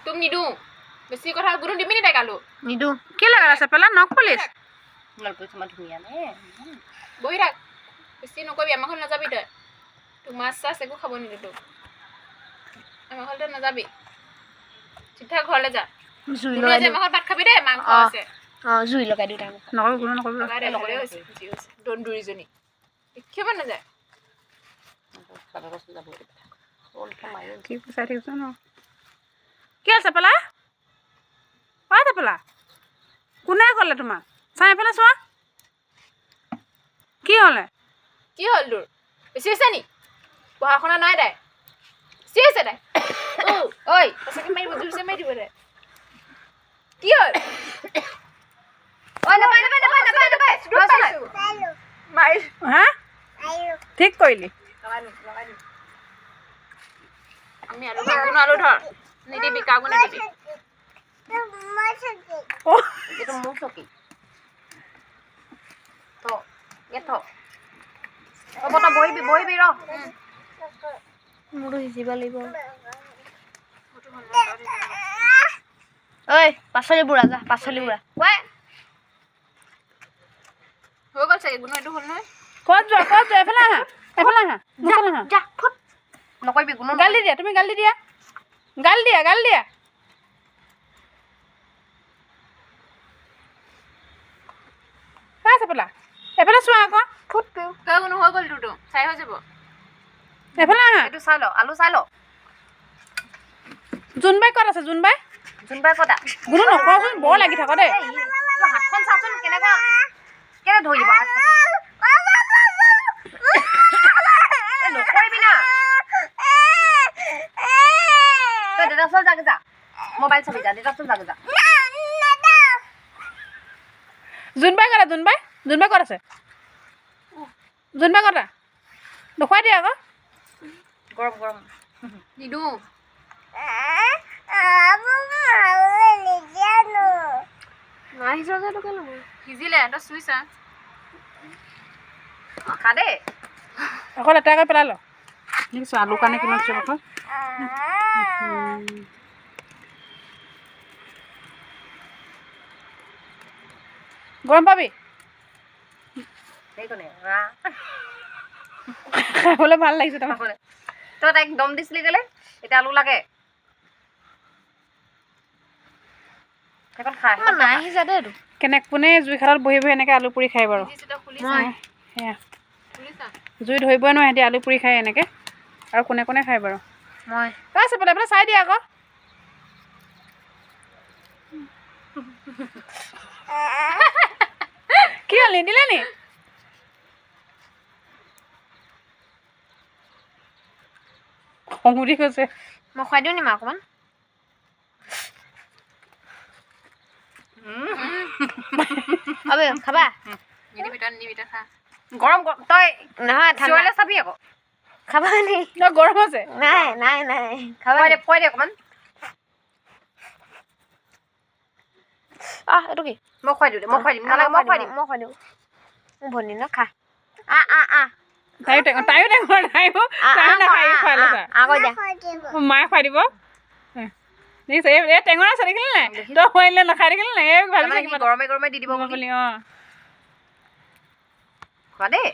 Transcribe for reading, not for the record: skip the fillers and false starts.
तुम निदू बेसी কথা গুৰু দিবি নি তাইক আলু নিদু কি লাগা আছে পেলা নক পলিছ গল্প সমান ধুনীয়া নে বহি থাক বেছি নকবি আমাৰ ঘৰত নাযাবি তই তোক মাছ চাছ একো খাব নিদু তোক আমাৰ ঘৰতে নাযাবি চিধা ঘৰলৈ যা জুই তুই লগাই যে আমাৰ ঘৰত ভাত খাবি দেই মাংস আছে জুই লগাই দিওঁ তাই নকবি কোনো নকবি লগতে হৈছে দন্দুৰিজনী দেখিব নাযায় কি চাই থাকিছ ন কি আছে পেলা পাই পেলা কোনে ক'লে তোমাক চাই পেলাই চোৱা কি হ'লে কি হ'ল তোৰ বেছি হৈছে নি পঢ়া শুনা নাই তাই বেছি হৈছে তাই ঐ সঁচাকৈ মাৰিব জোৰছে মাৰি দিব দে কি হ'ল হা ঠিক কৰিলি আমি আলু কোনো আলু ধৰ নিদিবি কাকো নিদিবি itu musuh ki to gitu oh bota boy bi ro মোৰো সিজিব লাগিব ঐ পাচলি বুঢ়া যা পাচলি বুঢ়া হৈ গ'ল চাগে গুণ এইটো হ'ল নহয় ক'ত যোৱা এফালে আহা ja put নকইবি কোনো গালি দিয়া তুমি গালি দিয়া এফালে চোৱা আকৌ ফুট পিউ তই কোনো হৈ গ'ল তোৰটো চাই হৈ যাব এফালে আহা itu চাই ল আলু চাই ল জোনবাই ক'ত আছে জোনবাই কটা গুণ নকৰচোন বৰ লাগি থাক দেই হাতখন চাচোন কেনেকুৱা কেনে ধৰি দিব হাতখন নকৰিবি না তই দেউতা ওচৰত যাগে যা মোবাইল চাবি যা দেউতা ওচৰত যাগে যা জোনবাই ক'ত আছে জোনবাই ক'ত দেখুৱাই দিয়া আকৌ গৰম নিদু সিজিলে তই চুইছা খা দেই অকল এটা কৰি পেলাই ল দেখিছ আলু কাৰণে কিমান চব আকৌ গৰম পাবি খাবলৈ ভাল লাগিছে তোমাক তই তাইক দম দিছিলি কেলে এতিয়া আলু লাগে এখন খাই নাই সিজা দেই কোনে জুই খালত বহি এনেকৈ আলু পুৰি খায় বাৰু সেয়া জুই ধৰিবই নহয় সিহঁতি আলু পুৰি খায় এনেকৈ আৰু কোনে খায় বাৰু মই আছে পেলাই চাই দিয়া আকৌ কি হ'ল নিদিলে নি খং উঠি গৈছে মই খুৱাই দিওঁ নি মা অকণমান খাবা নিদিবি তই খা গৰম তই নহয় ঠাণ্ডা চাবি আকৌ খাবা নি তই গৰম আছে নাই খাবা খুৱাই দে অকণমান এইটো কি মই খুৱাই দিওঁ মই খুৱাই দিম মই খুৱাই দিম মোৰ ভনী ন খা তাইও টেঙৰ নাখায় খুৱাই লৈছা মায়ে খুৱাই দিব দেখিছে এই টেঙৰ আছে দেখিলি নাই তই খুৱাইলে নাখাই দেখিলি নাই এই ভাবিছে গৰমে দি দিব বুলি খোৱা দেই